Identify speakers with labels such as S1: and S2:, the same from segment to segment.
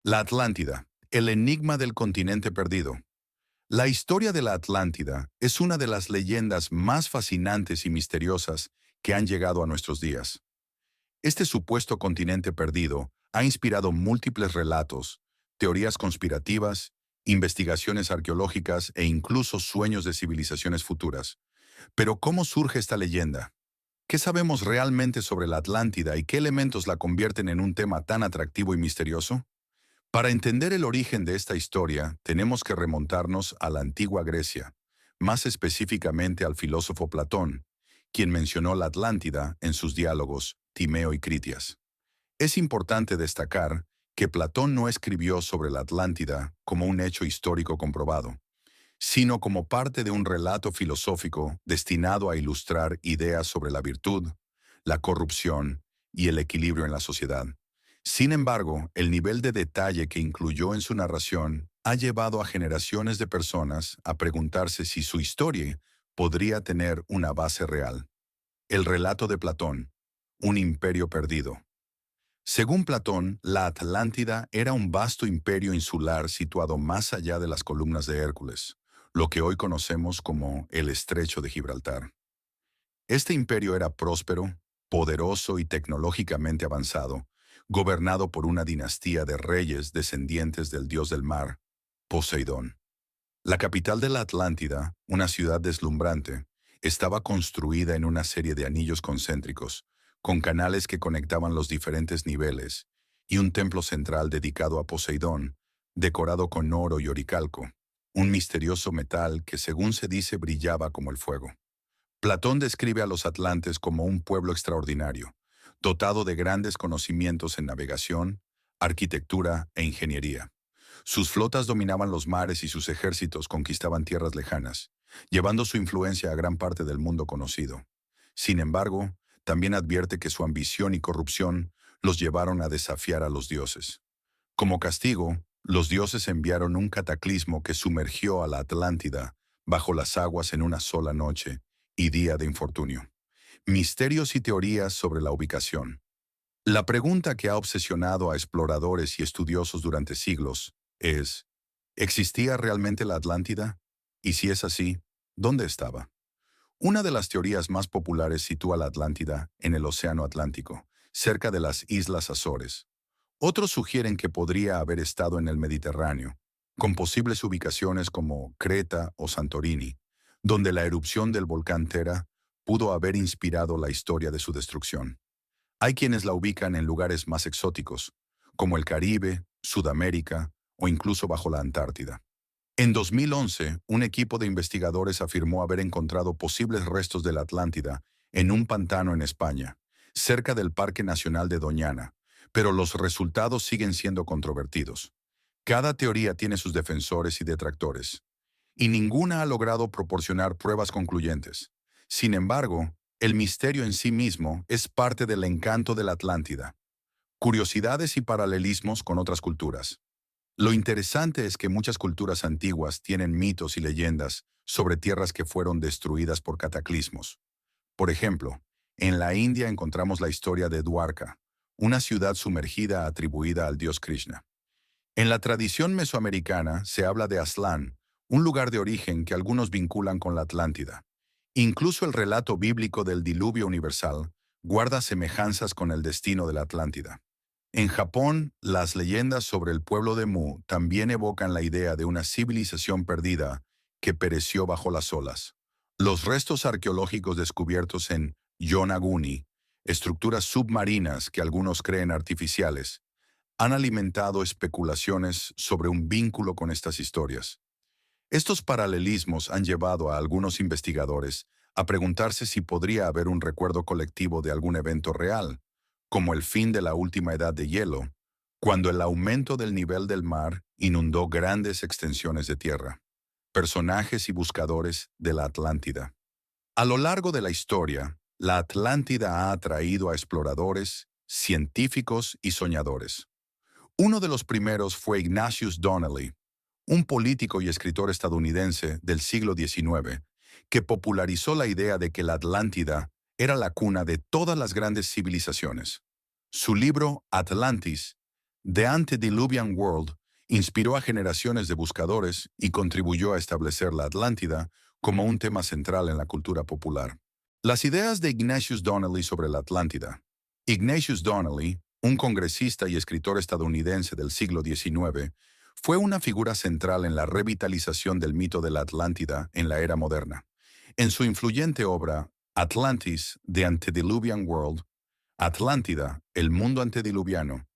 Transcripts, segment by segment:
S1: La Atlántida, el enigma del continente perdido. La historia de la Atlántida es una de las leyendas más fascinantes y misteriosas que han llegado a nuestros días. Este supuesto continente perdido ha inspirado múltiples relatos, teorías conspirativas, investigaciones arqueológicas e incluso sueños de civilizaciones futuras. Pero ¿cómo surge esta leyenda? ¿Qué sabemos realmente sobre la Atlántida y qué elementos la convierten en un tema tan atractivo y misterioso? Para entender el origen de esta historia, tenemos que remontarnos a la antigua Grecia, más específicamente al filósofo Platón, quien mencionó la Atlántida en sus diálogos Timeo y Critias. Es importante destacar que Platón no escribió sobre la Atlántida como un hecho histórico comprobado, sino como parte de un relato filosófico destinado a ilustrar ideas sobre la virtud, la corrupción y el equilibrio en la sociedad. Sin embargo, el nivel de detalle que incluyó en su narración ha llevado a generaciones de personas a preguntarse si su historia podría tener una base real. El relato de Platón, un imperio perdido. Según Platón, la Atlántida era un vasto imperio insular situado más allá de las columnas de Hércules, lo que hoy conocemos como el Estrecho de Gibraltar. Este imperio era próspero, poderoso y tecnológicamente avanzado, gobernado por una dinastía de reyes descendientes del dios del mar, Poseidón. La capital de la Atlántida, una ciudad deslumbrante, estaba construida en una serie de anillos concéntricos, con canales que conectaban los diferentes niveles, y un templo central dedicado a Poseidón, decorado con oro y oricalco, un misterioso metal que según se dice brillaba como el fuego. Platón describe a los atlantes como un pueblo extraordinario, dotado de grandes conocimientos en navegación, arquitectura e ingeniería. Sus flotas dominaban los mares y sus ejércitos conquistaban tierras lejanas, llevando su influencia a gran parte del mundo conocido. Sin embargo, también advierte que su ambición y corrupción los llevaron a desafiar a los dioses. Como castigo, los dioses enviaron un cataclismo que sumergió a la Atlántida bajo las aguas en una sola noche y día de infortunio. Misterios y teorías sobre la ubicación. La pregunta que ha obsesionado a exploradores y estudiosos durante siglos es, ¿existía realmente la Atlántida? Y si es así, ¿dónde estaba? Una de las teorías más populares sitúa la Atlántida en el Océano Atlántico, cerca de las Islas Azores. Otros sugieren que podría haber estado en el Mediterráneo, con posibles ubicaciones como Creta o Santorini, donde la erupción del volcán Tera pudo haber inspirado la historia de su destrucción. Hay quienes la ubican en lugares más exóticos, como el Caribe, Sudamérica o incluso bajo la Antártida. En 2011, un equipo de investigadores afirmó haber encontrado posibles restos de la Atlántida en un pantano en España, cerca del Parque Nacional de Doñana, pero los resultados siguen siendo controvertidos. Cada teoría tiene sus defensores y detractores, y ninguna ha logrado proporcionar pruebas concluyentes. Sin embargo, el misterio en sí mismo es parte del encanto de la Atlántida. Curiosidades y paralelismos con otras culturas. Lo interesante es que muchas culturas antiguas tienen mitos y leyendas sobre tierras que fueron destruidas por cataclismos. Por ejemplo, en la India encontramos la historia de Dwarka, una ciudad sumergida atribuida al dios Krishna. En la tradición mesoamericana se habla de Aztlán, un lugar de origen que algunos vinculan con la Atlántida. Incluso el relato bíblico del diluvio universal guarda semejanzas con el destino de la Atlántida. En Japón, las leyendas sobre el pueblo de Mu también evocan la idea de una civilización perdida que pereció bajo las olas. Los restos arqueológicos descubiertos en Yonaguni, estructuras submarinas que algunos creen artificiales, han alimentado especulaciones sobre un vínculo con estas historias. Estos paralelismos han llevado a algunos investigadores a preguntarse si podría haber un recuerdo colectivo de algún evento real, como el fin de la última edad de hielo, cuando el aumento del nivel del mar inundó grandes extensiones de tierra. Personajes y buscadores de la Atlántida. A lo largo de la historia, la Atlántida ha atraído a exploradores, científicos y soñadores. Uno de los primeros fue Ignatius Donnelly, un político y escritor estadounidense del siglo XIX, que popularizó la idea de que la Atlántida era la cuna de todas las grandes civilizaciones. Su libro Atlantis The Antediluvian World inspiró a generaciones de buscadores y contribuyó a establecer la Atlántida como un tema central en la cultura popular. Las ideas de Ignatius Donnelly sobre la Atlántida. Ignatius Donnelly, un congresista y escritor estadounidense del siglo XIX, fue una figura central en la revitalización del mito de la Atlántida en la era moderna. En su influyente obra, Atlantis, The Antediluvian World, Atlántida, el mundo antediluviano,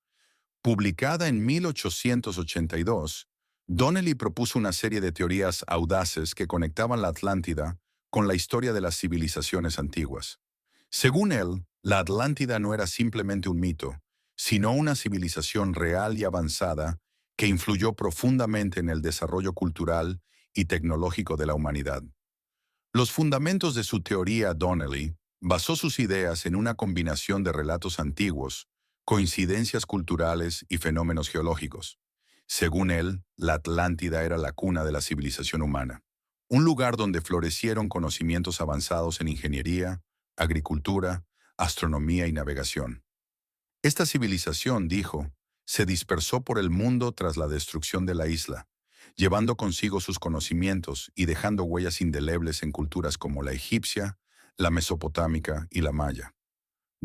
S1: publicada en 1882, Donnelly propuso una serie de teorías audaces que conectaban la Atlántida con la historia de las civilizaciones antiguas. Según él, la Atlántida no era simplemente un mito, sino una civilización real y avanzada que influyó profundamente en el desarrollo cultural y tecnológico de la humanidad. Los fundamentos de su teoría Donnelly basó sus ideas en una combinación de relatos antiguos, coincidencias culturales y fenómenos geológicos. Según él, la Atlántida era la cuna de la civilización humana, un lugar donde florecieron conocimientos avanzados en ingeniería, agricultura, astronomía y navegación. Esta civilización, dijo, se dispersó por el mundo tras la destrucción de la isla, llevando consigo sus conocimientos y dejando huellas indelebles en culturas como la egipcia, la mesopotámica y la maya.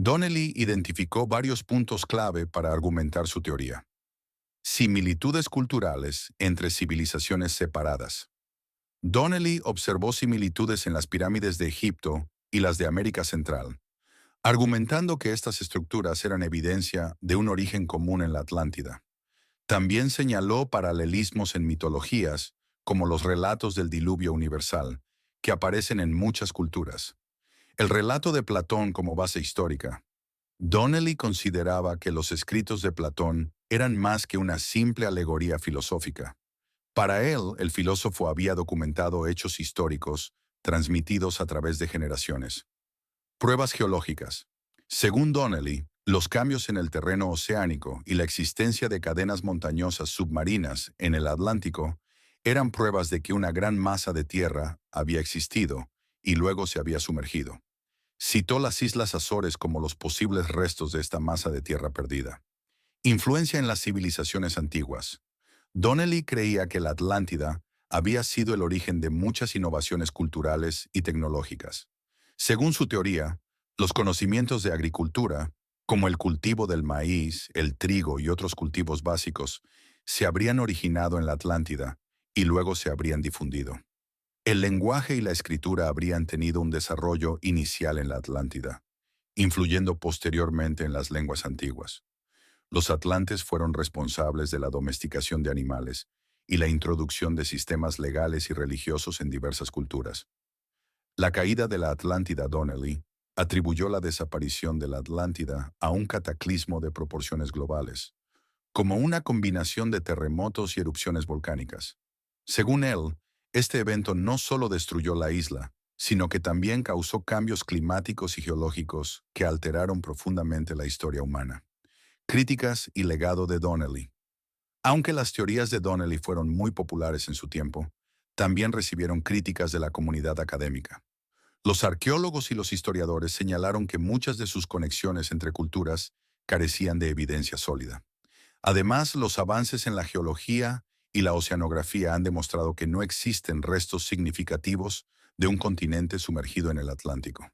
S1: Donnelly identificó varios puntos clave para argumentar su teoría. Similitudes culturales entre civilizaciones separadas. Donnelly observó similitudes en las pirámides de Egipto y las de América Central, argumentando que estas estructuras eran evidencia de un origen común en la Atlántida. También señaló paralelismos en mitologías, como los relatos del diluvio universal, que aparecen en muchas culturas. El relato de Platón como base histórica. Donnelly consideraba que los escritos de Platón eran más que una simple alegoría filosófica. Para él, el filósofo había documentado hechos históricos transmitidos a través de generaciones. Pruebas geológicas. Según Donnelly, los cambios en el terreno oceánico y la existencia de cadenas montañosas submarinas en el Atlántico eran pruebas de que una gran masa de tierra había existido y luego se había sumergido. Citó las Islas Azores como los posibles restos de esta masa de tierra perdida. Influencia en las civilizaciones antiguas. Donnelly creía que la Atlántida había sido el origen de muchas innovaciones culturales y tecnológicas. Según su teoría, los conocimientos de agricultura, como el cultivo del maíz, el trigo y otros cultivos básicos, se habrían originado en la Atlántida y luego se habrían difundido. El lenguaje y la escritura habrían tenido un desarrollo inicial en la Atlántida, influyendo posteriormente en las lenguas antiguas. Los atlantes fueron responsables de la domesticación de animales y la introducción de sistemas legales y religiosos en diversas culturas. La caída de la Atlántida. Donnelly atribuyó la desaparición de la Atlántida a un cataclismo de proporciones globales, como una combinación de terremotos y erupciones volcánicas. Según él, este evento no solo destruyó la isla, sino que también causó cambios climáticos y geológicos que alteraron profundamente la historia humana. Críticas y legado de Donnelly. Aunque las teorías de Donnelly fueron muy populares en su tiempo, también recibieron críticas de la comunidad académica. Los arqueólogos y los historiadores señalaron que muchas de sus conexiones entre culturas carecían de evidencia sólida. Además, los avances en la geología y la oceanografía han demostrado que no existen restos significativos de un continente sumergido en el Atlántico.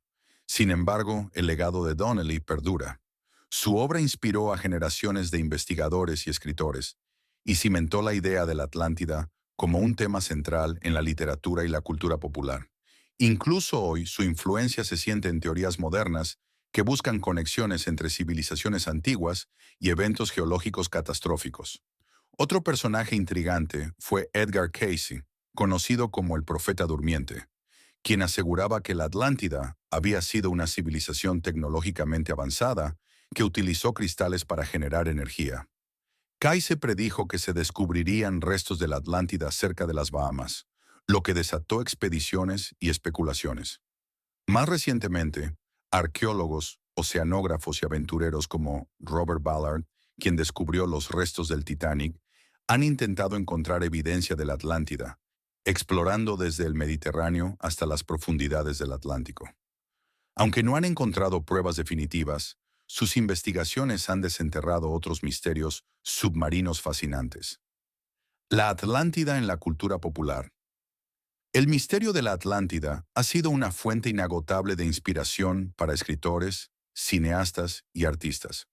S1: Sin embargo, el legado de Donnelly perdura. Su obra inspiró a generaciones de investigadores y escritores y cimentó la idea de la Atlántida como un tema central en la literatura y la cultura popular. Incluso hoy, su influencia se siente en teorías modernas que buscan conexiones entre civilizaciones antiguas y eventos geológicos catastróficos. Otro personaje intrigante fue Edgar Cayce, conocido como el Profeta Durmiente, quien aseguraba que la Atlántida había sido una civilización tecnológicamente avanzada que utilizó cristales para generar energía. Cayce predijo que se descubrirían restos de la Atlántida cerca de las Bahamas, lo que desató expediciones y especulaciones. Más recientemente, arqueólogos, oceanógrafos y aventureros como Robert Ballard, quien descubrió los restos del Titanic, han intentado encontrar evidencia de la Atlántida, explorando desde el Mediterráneo hasta las profundidades del Atlántico. Aunque no han encontrado pruebas definitivas, Sus investigaciones han desenterrado otros misterios submarinos fascinantes. La Atlántida en la cultura popular. El misterio de la Atlántida ha sido una fuente inagotable de inspiración para escritores, cineastas y artistas.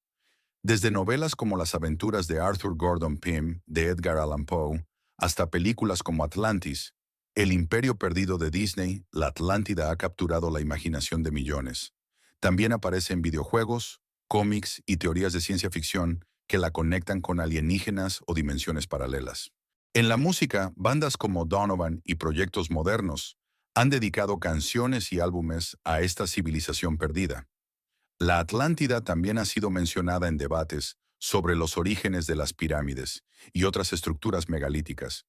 S1: Desde novelas como Las aventuras de Arthur Gordon Pym de Edgar Allan Poe, hasta películas como Atlantis, El imperio perdido de Disney, la Atlántida ha capturado la imaginación de millones. También aparece en videojuegos, cómics y teorías de ciencia ficción que la conectan con alienígenas o dimensiones paralelas. En la música, bandas como Donovan y proyectos modernos han dedicado canciones y álbumes a esta civilización perdida. La Atlántida también ha sido mencionada en debates sobre los orígenes de las pirámides y otras estructuras megalíticas,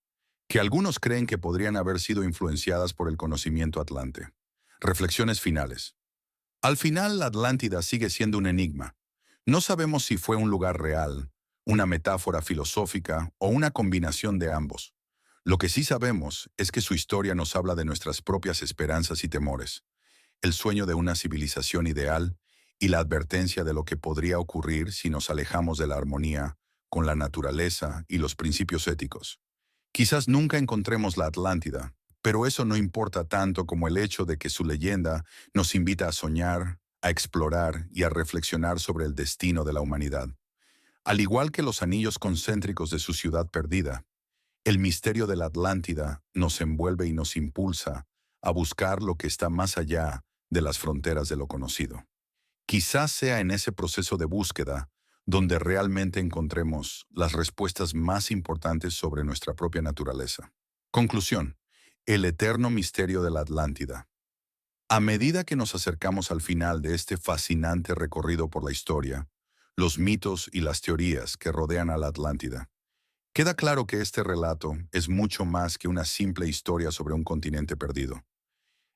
S1: que algunos creen que podrían haber sido influenciadas por el conocimiento atlante. Reflexiones finales. Al final, la Atlántida sigue siendo un enigma. No sabemos si fue un lugar real, una metáfora filosófica o una combinación de ambos. Lo que sí sabemos es que su historia nos habla de nuestras propias esperanzas y temores, el sueño de una civilización ideal y la advertencia de lo que podría ocurrir si nos alejamos de la armonía con la naturaleza y los principios éticos. Quizás nunca encontremos la Atlántida, pero eso no importa tanto como el hecho de que su leyenda nos invita a soñar, a explorar y a reflexionar sobre el destino de la humanidad. Al igual que los anillos concéntricos de su ciudad perdida, el misterio de la Atlántida nos envuelve y nos impulsa a buscar lo que está más allá de las fronteras de lo conocido. Quizás sea en ese proceso de búsqueda donde realmente encontremos las respuestas más importantes sobre nuestra propia naturaleza. Conclusión. El eterno misterio de la Atlántida. A medida que nos acercamos al final de este fascinante recorrido por la historia, los mitos y las teorías que rodean a la Atlántida, queda claro que este relato es mucho más que una simple historia sobre un continente perdido.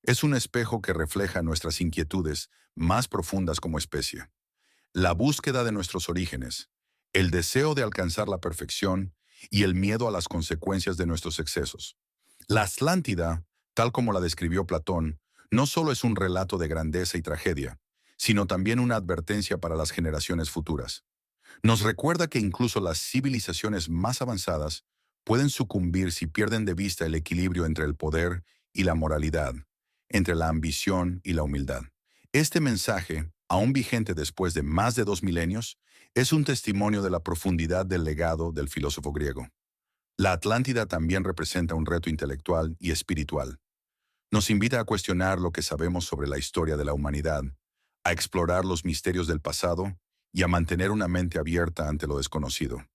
S1: Es un espejo que refleja nuestras inquietudes más profundas como especie, la búsqueda de nuestros orígenes, el deseo de alcanzar la perfección y el miedo a las consecuencias de nuestros excesos. La Atlántida, tal como la describió Platón, no solo es un relato de grandeza y tragedia, sino también una advertencia para las generaciones futuras. Nos recuerda que incluso las civilizaciones más avanzadas pueden sucumbir si pierden de vista el equilibrio entre el poder y la moralidad, entre la ambición y la humildad. Este mensaje, aún vigente después de más de 2 milenios, es un testimonio de la profundidad del legado del filósofo griego. La Atlántida también representa un reto intelectual y espiritual. Nos invita a cuestionar lo que sabemos sobre la historia de la humanidad, a explorar los misterios del pasado y a mantener una mente abierta ante lo desconocido.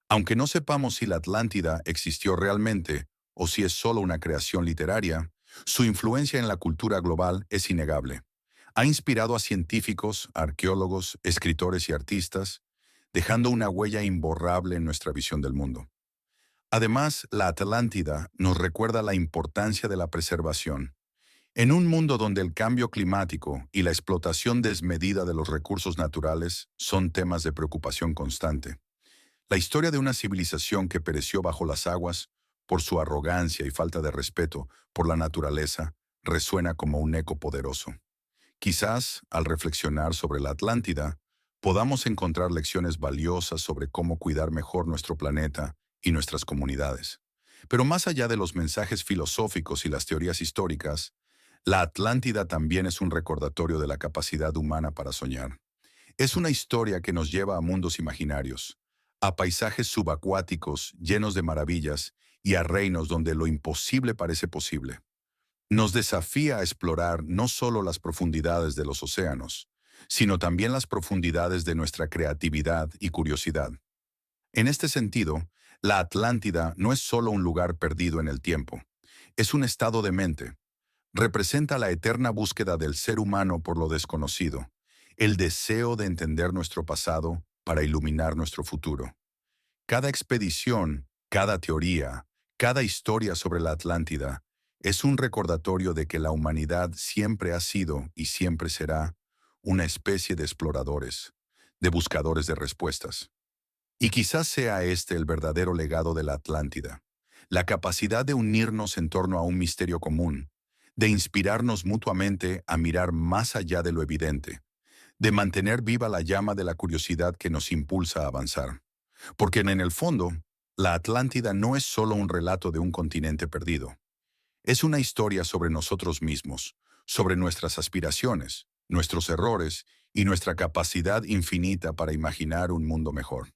S1: Aunque no sepamos si la Atlántida existió realmente o si es solo una creación literaria, su influencia en la cultura global es innegable. Ha inspirado a científicos, arqueólogos, escritores y artistas, dejando una huella imborrable en nuestra visión del mundo. Además, la Atlántida nos recuerda la importancia de la preservación. En un mundo donde el cambio climático y la explotación desmedida de los recursos naturales son temas de preocupación constante, la historia de una civilización que pereció bajo las aguas por su arrogancia y falta de respeto por la naturaleza resuena como un eco poderoso. Quizás, al reflexionar sobre la Atlántida, podamos encontrar lecciones valiosas sobre cómo cuidar mejor nuestro planeta y nuestras comunidades. Pero más allá de los mensajes filosóficos y las teorías históricas, la Atlántida también es un recordatorio de la capacidad humana para soñar. Es una historia que nos lleva a mundos imaginarios, a paisajes subacuáticos llenos de maravillas y a reinos donde lo imposible parece posible. Nos desafía a explorar no solo las profundidades de los océanos, sino también las profundidades de nuestra creatividad y curiosidad. En este sentido, la Atlántida no es solo un lugar perdido en el tiempo, es un estado de mente. Representa la eterna búsqueda del ser humano por lo desconocido, el deseo de entender nuestro pasado para iluminar nuestro futuro. Cada expedición, cada teoría, cada historia sobre la Atlántida es un recordatorio de que la humanidad siempre ha sido y siempre será una especie de exploradores, de buscadores de respuestas. Y quizás sea este el verdadero legado de la Atlántida, la capacidad de unirnos en torno a un misterio común, de inspirarnos mutuamente a mirar más allá de lo evidente, de mantener viva la llama de la curiosidad que nos impulsa a avanzar. Porque en el fondo, la Atlántida no es solo un relato de un continente perdido. Es una historia sobre nosotros mismos, sobre nuestras aspiraciones, nuestros errores y nuestra capacidad infinita para imaginar un mundo mejor.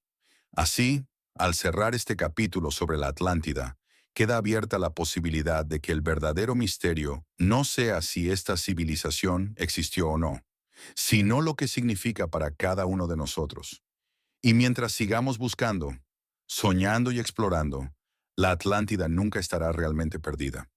S1: Así, al cerrar este capítulo sobre la Atlántida, queda abierta la posibilidad de que el verdadero misterio no sea si esta civilización existió o no, sino lo que significa para cada uno de nosotros. Y mientras sigamos buscando, soñando y explorando, la Atlántida nunca estará realmente perdida.